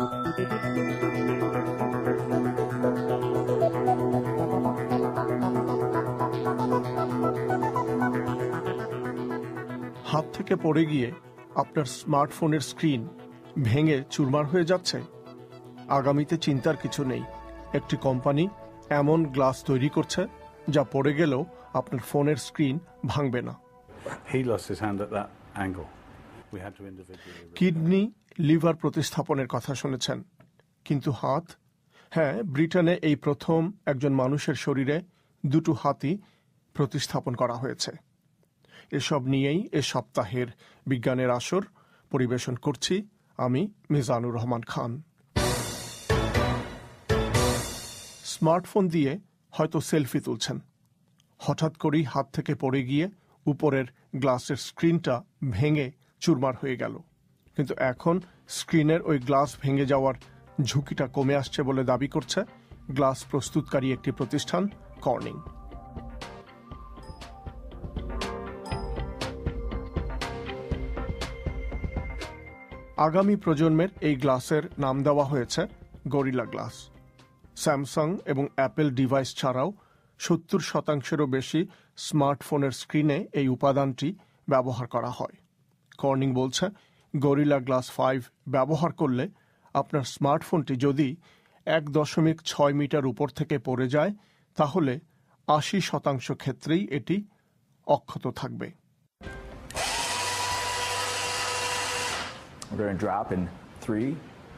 হাত থেকে পড়ে গিয়ে আপনার স্মার্টফোনের স্ক্রিন ভেঙে চুরমার হয়ে যাচ্ছে? আগামীতে চিন্তার কিছু নেই, একটি কোম্পানি এমন গ্লাস তৈরি করছে যা পড়ে গেলেও আপনার ফোনের স্ক্রিন ভাঙবে না। কিডনি, লিভার প্রতিস্থাপনের কথা শুনেছেন, কিন্তু হাত? হ্যাঁ, ব্রিটেনে এই প্রথম একজন মানুষের শরীরে দুটো হাতই প্রতিস্থাপন করা হয়েছে। এসব নিয়েই এ সপ্তাহের বিজ্ঞানের আসর পরিবেশন করছি আমি মিজানুর রহমান খান। স্মার্টফোন দিয়ে হয়তো সেলফি তুলছেন, হঠাৎ করেই হাত থেকে পড়ে গিয়ে উপরের গ্লাসের স্ক্রিনটা ভেঙে চুরমার হয়ে গেল। কিন্তু এখন স্ক্রিনের ওই গ্লাস ভেঙে যাওয়ার ঝুঁকিটা কমে আসছে বলে দাবি করছে গ্লাস প্রস্তুতকারী একটি প্রতিষ্ঠান কর্নিং। আগামী প্রজন্মের এই গ্লাসের নাম দেওয়া হয়েছে গরিলা গ্লাস। স্যামসাং এবং অ্যাপেল ডিভাইস ছাড়াও 70%-এরও বেশি স্মার্টফোনের স্ক্রিনে এই উপাদানটি ব্যবহার করা হয়। কর্নিং বলছে, গরিলা গ্লাস 5 ব্যবহার করলে আপনার স্মার্টফোনটি যদি 1.6 মিটার উপর থেকে পড়ে যায়, তাহলে 80% ক্ষেত্রেই এটি অক্ষত থাকবে। We're going to drop in 3,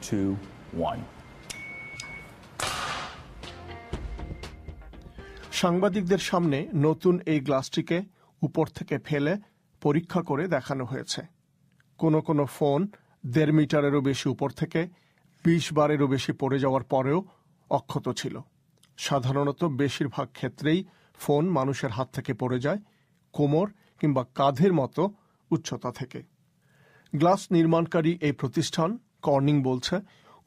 2, 1. সাংবাদিকদের সামনে নতুন এই গ্লাসটিকে উপর থেকে ফেলে পরীক্ষা করে দেখানো হয়েছে। কোনো কোনো ফোন 1.5 মিটারেরও বেশি উপর থেকে 20 বারেরও বেশি পড়ে যাওয়ার পরেও অক্ষত ছিল। সাধারণত বেশিরভাগ ক্ষেত্রেই ফোন মানুষের হাত থেকে পড়ে যায় কোমর কিংবা কাঁধের মতো উচ্চতা থেকে। গ্লাস নির্মাণকারী এই প্রতিষ্ঠান কর্নিং বলছে,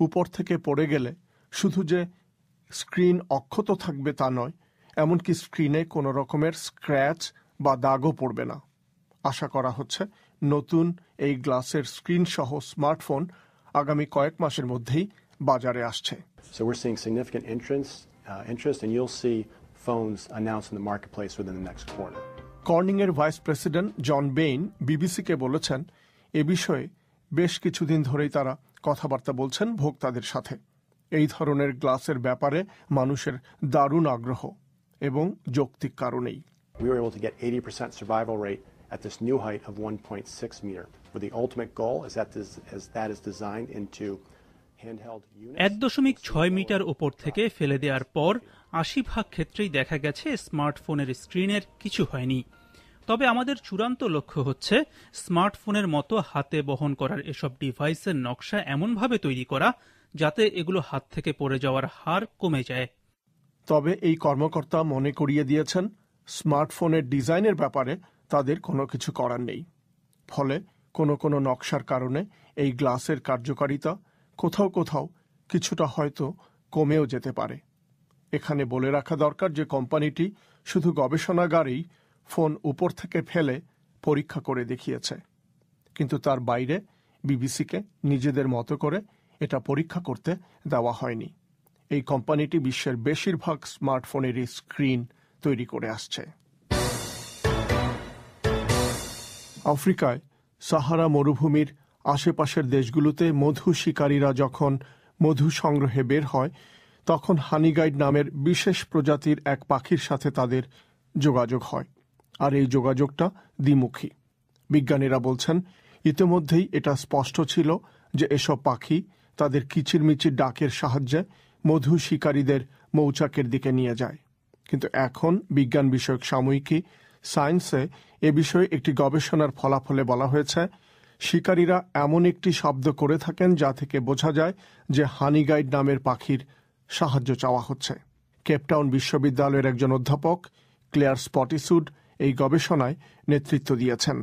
উপর থেকে পড়ে গেলে শুধু যে স্ক্রিন অক্ষত থাকবে তা নয়, এমনকি স্ক্রিনে কোনো রকমের স্ক্র্যাচ বা দাগও পড়বে না। আশা করা হচ্ছে নতুন এই গ্লাসের স্ক্রিন সহ স্মার্টফোন আগামী কয়েক মাসের মধ্যেই বাজারে আসছে। So we're seeing significant interest and you'll see phones announced in the marketplace within the next quarter. Corning এর ভাইস প্রেসিডেন্ট জন বেইন বিবিসিকে বলেছেন, এ বিষয়ে বেশ কিছুদিন ধরেই তারা কথাবার্তা বলছেন ভোক্তাদের সাথে। এই ধরনের গ্লাসের ব্যাপারে মানুষের দারুণ আগ্রহ এবং যৌক্তিক কারণেই। We were able to get 80% survival rate at this new height of 1.6 meter. But the ultimate goal is that is designed into handheld units. 1.6 metre উপর থেকে ফেলে দেওয়ার পর 80% ক্ষেত্রেই দেখা গেছে স্মার্টফোনের স্ক্রিনের কিছু হয়নি। তবে আমাদের চূড়ান্ত লক্ষ্য হচ্ছে স্মার্টফোনের মতো হাতে বহন করার এসব ডিভাইসের নকশা এমনভাবে তৈরি করা যাতে এগুলো হাত থেকে পড়ে যাওয়ার হার কমে যায়। তবে এই কর্মকর্তা মনে করিয়ে দিয়েছেন, স্মার্টফোনের ডিজাইনের ব্যাপারে তাদের কোনো কিছু করার নেই। ফলে কোনো কোনো নকশার কারণে এই গ্লাসের কার্যকারিতা কোথাও কোথাও কিছুটা হয়তো কমেও যেতে পারে। এখানে বলে রাখা দরকার যে কোম্পানিটি শুধু গবেষণাগারেই ফোন উপর থেকে ফেলে পরীক্ষা করে দেখিয়েছে, কিন্তু তার বাইরে বিবিসিকে নিজেদের মতো করে এটা পরীক্ষা করতে দেওয়া হয়নি। এই কোম্পানিটি বিশ্বের বেশিরভাগ স্মার্টফোনেরই স্ক্রিন তৈরি করে আসছে। আফ্রিকায় সাহারা মরুভূমির আশেপাশের দেশগুলোতে মধু শিকারীরা যখন মধু সংগ্রহে বের হয়, তখন হানিগাইড নামের বিশেষ প্রজাতির এক পাখির সাথে তাদের যোগাযোগ হয়, আর এই যোগাযোগটা দ্বিমুখী। বিজ্ঞানীরা বলছেন, ইতিমধ্যেই এটা স্পষ্ট ছিল যে এসব পাখি তাদের কিচিরমিচির ডাকের সাহায্যে মধু শিকারীদের মৌচাকের দিকে নিয়ে যায়। কিন্তু এখন বিজ্ঞান বিষয়ক সাময়িকী সায়েন্সে এ বিষয়ে একটি গবেষণার ফলাফলে বলা হয়েছে, শিকারীরা এমন একটি শব্দ করে থাকেন যা থেকে বোঝা যায় যে হানিগাইড নামের পাখির সাহায্য চাওয়া হচ্ছে। কেপটাউন বিশ্ববিদ্যালয়ের একজন অধ্যাপক ক্লেয়ার স্পটিসুড এই গবেষণায় নেতৃত্ব দিয়েছেন।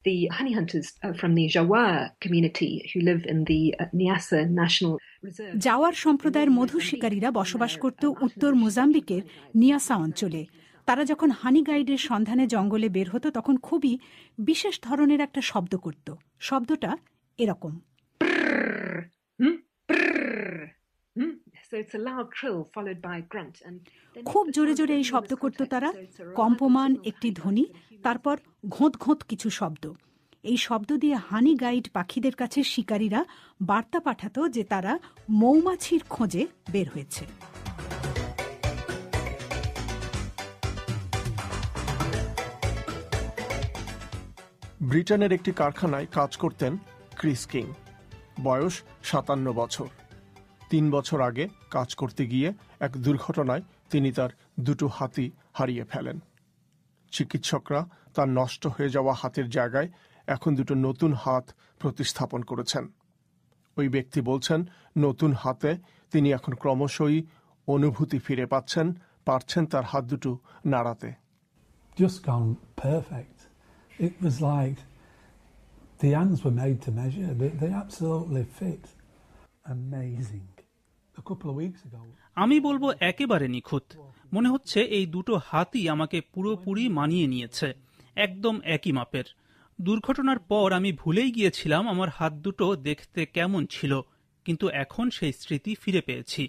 The honey hunters from the Jawa community who live in the Niassa National Reserve. জাওয়ার সম্প্রদায়ের মধু শিকারীরা বসবাস করত উত্তর মোজাম্বিকের নিয়াসা অঞ্চলে। তারা যখন হানি গাইডের সন্ধানে জঙ্গলে বের হতো তখন খুবই বিশেষ ধরনের একটা শব্দ করত। শব্দটা এরকম। So it's a loud trill followed by a grunt. And খুব জোরে জোরে এই শব্দ করত তারা, কম্পমান একটি ধ্বনি, তারপর ঘোঁত ঘোঁত কিছু শব্দ। এই শব্দ দিয়ে হানি গাইড পাখিদের কাছে শিকারীরা বার্তা পাঠাতো যে তারা মৌমাছির খোঁজে বের হয়েছে। ব্রিটেনের একটি কারখানায় কাজ করতেন ক্রিস কিং। বয়স 57 বছর। 3 বছর আগে কাজ করতে গিয়ে এক দুর্ঘটনায় তিনি তার দুটো হাতই হারিয়ে ফেলেন। চিকিৎসকরা তার নষ্ট হয়ে যাওয়া হাতের জায়গায় এখন দুটো নতুন হাত প্রতিস্থাপন করেছেন। ওই ব্যক্তি বলছেন, নতুন হাতে তিনি এখন ক্রমশই অনুভূতি ফিরে পাচ্ছেন, পারছেন তার হাত দুটো নাড়াতে। Just gone perfect. It was like the hands were made to measure. They absolutely fit. Amazing. A couple of weeks ago. আমি বলবো একেবারে নিখুঁত। মনে হচ্ছে এই দুটো হাতই আমাকে পুরোপুরি মানিয়ে নিয়েছে, একদম একই মাপের। দুর্ঘটনার পর আমি ভুলেই গিয়েছিলাম আমার হাত দুটো দেখতে কেমন ছিল, কিন্তু এখন সেই স্মৃতি ফিরে পেয়েছি।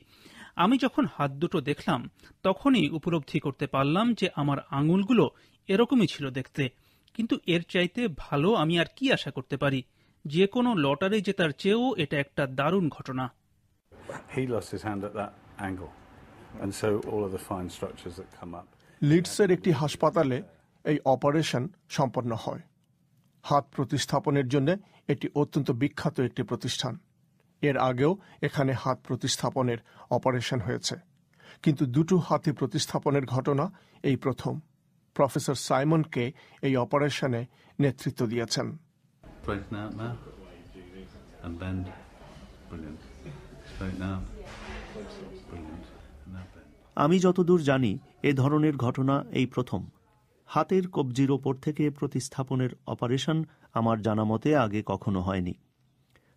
আমি যখন হাত দুটো দেখলাম তখনই উপলব্ধি করতে পারলাম যে আমার আঙুলগুলো এরকমই ছিল দেখতে, কিন্তু এর চাইতে ভালো আমি আর কি আশা করতে পারি? যে কোনো লটারি জেতার চেয়েও এটা একটা দারুণ ঘটনা। He lost his hand at that angle, and so all of the fine structures that come up. লিডসের একটি হাসপাতালে এই অপারেশন সম্পন্ন হয়। হাত প্রতিস্থাপনের জন্য এটি অত্যন্ত বিখ্যাত একটি প্রতিষ্ঠান। এর আগেও এখানে হাত প্রতিস্থাপনের অপারেশন হয়েছে, কিন্তু দুটো হাতি প্রতিস্থাপনের ঘটনা এই প্রথম। প্রফেসর সাইমনকে এই অপারেশনে নেতৃত্ব দিয়েছেন। আমি যতদূর জানি এ ধরনের ঘটনা এই প্রথম। হাতের কবজির ওপর থেকে প্রতিস্থাপনের অপারেশন আমার জানা মতে আগে কখনো হয়নি।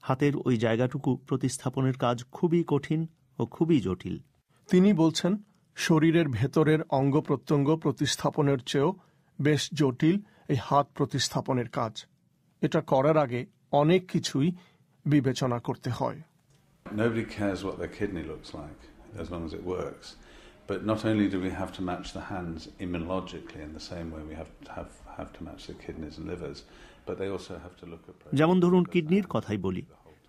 হাতের ওই জায়গাটুকু প্রতিস্থাপনের কাজ খুবই কঠিন ও খুবই জটিল। তিনি বলছেন, শরীরের ভেতরের অঙ্গ প্রত্যঙ্গ প্রতিস্থাপনের চেয়েও বেশ জটিল এই হাত প্রতিস্থাপনের কাজ। এটা করার আগে অনেক কিছুই বিবেচনা করতে হয়। Nobody cares what their kidney looks like as long as it works. But not only do we have to match the hands immunologically in the same way we have to match the kidneys and livers, but they also have to look at. যেমন ধরুন কিডনির কথাই বলি,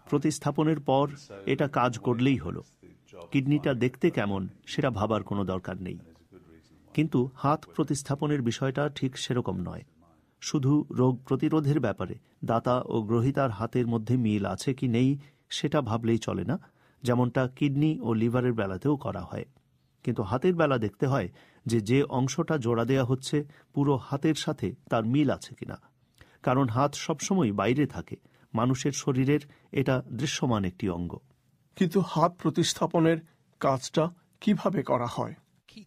প্রতিস্থাপনের পর এটা কাজ করলেই হলো। কিডনিটা দেখতে কেমন সেটা ভাবার কোনো দরকার নেই। কিন্তু হাত প্রতিস্থাপনের বিষয়টা ঠিক সেরকম নয়। শুধু রোগ প্রতিরোধের ব্যাপারে দাতা ও গ্রহীতার হাতের মধ্যে মিল আছে কি নেই সেটা ভাবলেই চলে না, যেমনটা কিডনি ও লিভারের বেলাতেও করা হয়। কিন্তু হাতের বেলা দেখতে হয় যে অংশটা জোড়া দেয়া হচ্ছে পুরো হাতের সাথে তার মিল আছে কিনা, কারণ হাত সবসময় বাইরে থাকে, মানুষের শরীরের এটা দৃশ্যমান একটি অঙ্গ। কিন্তু হাত প্রতিস্থাপনের কাজটা কিভাবে করা হয়?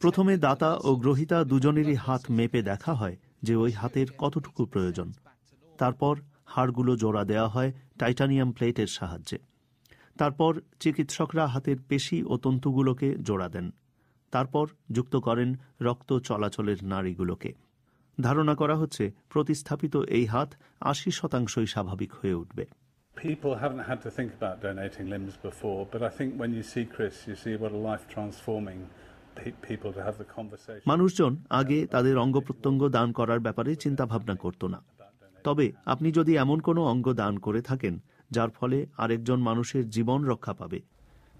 প্রথমে দাতা ও গ্রহীতা দুজনেরই হাত মেপে দেখা হয় যে ওই হাতের কতটুকু প্রয়োজন। তারপর হাড়গুলো জোড়া দেওয়া হয় টাইটানিয়াম প্লেটের সাহায্যে। তারপর চিকিৎসকরা হাতের পেশি ও তন্তুগুলোকে জোড়া দেন। তারপর যুক্ত করেন রক্ত চলাচলের নাড়িগুলোকে। ধারণা করা হচ্ছে প্রতিস্থাপিত এই হাত 80% স্বাভাবিক হয়ে উঠবে। People haven't had to think about donating limbs before, but I think when you see Chris, you see what a life-transforming people to have the conversation. মানুষজন আগে তাদের অঙ্গ প্রত্যঙ্গ দান করার ব্যাপারে চিন্তা ভাবনা করত না। তবে আপনি যদি এমন কোনো অঙ্গ দান করে থাকেন যার ফলে আরেকজন মানুষের জীবন রক্ষা পাবে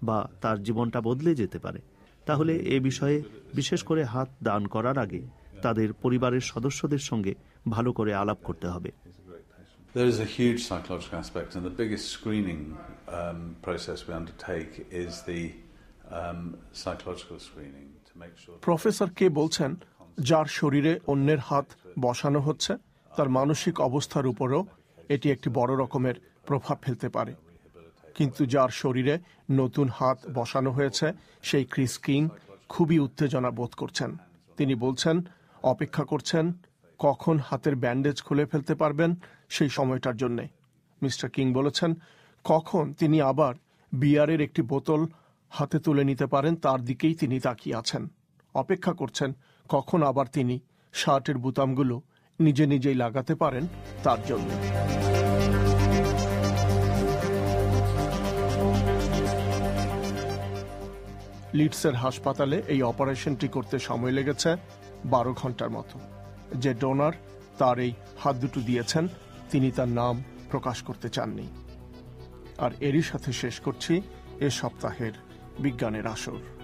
বা তার জীবনটা বদলে যেতে পারে, তাহলে এ বিষয়ে বিশেষ করে হাত দান করার আগে তাদের পরিবারের সদস্যদের সঙ্গে ভালো করে আলাপ করতে হবে। There is a huge psychological aspect, and the biggest screening process we undertake is the psychological screening to make sure. Professor কে বলছেন, যার শরীরে অন্যের হাত বসানো হচ্ছে তার মানসিক অবস্থার উপরও এটি একটি বড় রকমের প্রভাব ফেলতে পারে। কিন্তু যার শরীরে নতুন হাত বসানো হয়েছে সেই ক্রিস কিং খুবই উত্তেজনা বোধ করছেন। তিনি বলছেন, অপেক্ষা করছেন কখন হাতের ব্যান্ডেজ খুলে ফেলতে পারবেন সেই সময়টার জন্যে। মিস্টার কিং বলেছেন, কখন তিনি আবার বিয়ারের একটি বোতল হাতে তুলে নিতে পারেন তার দিকেই তিনি তাকিয়ে আছেন। অপেক্ষা করছেন কখন আবার তিনি শার্টের বুতামগুলো নিজে নিজেই লাগাতে পারেন তার জন্য। লিডসের হাসপাতালে এই অপারেশনটি করতে সময় লেগেছে 12 ঘন্টার মতো। যে ডোনার তার এই হাত দুটো দিয়েছেন তিনি তার নাম প্রকাশ করতে চাননি। আর এরই সাথে শেষ করছি এ সপ্তাহের বিজ্ঞানের আসর।